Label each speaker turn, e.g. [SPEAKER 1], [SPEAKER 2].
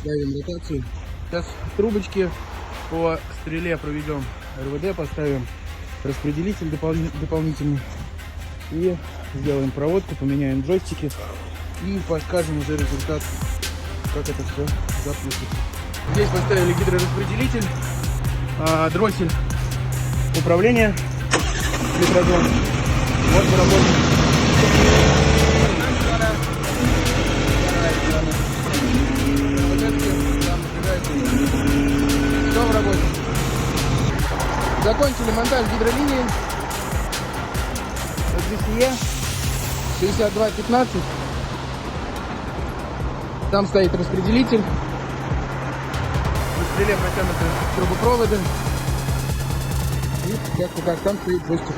[SPEAKER 1] ставим ротацию. Сейчас трубочки по стреле проведем, РВД поставим, распределитель дополнительный. И сделаем проводку, поменяем джойстики и покажем уже результат, как это все запустится. Здесь поставили гидрораспределитель, дроссель управления, электрозон. Вот мы работаем. Все в работе. Закончили монтаж гидролинии LGCE E6215F. Там стоит распределитель. На стреле протянуты трубопроводы. И как-то так, там стоит джойстик.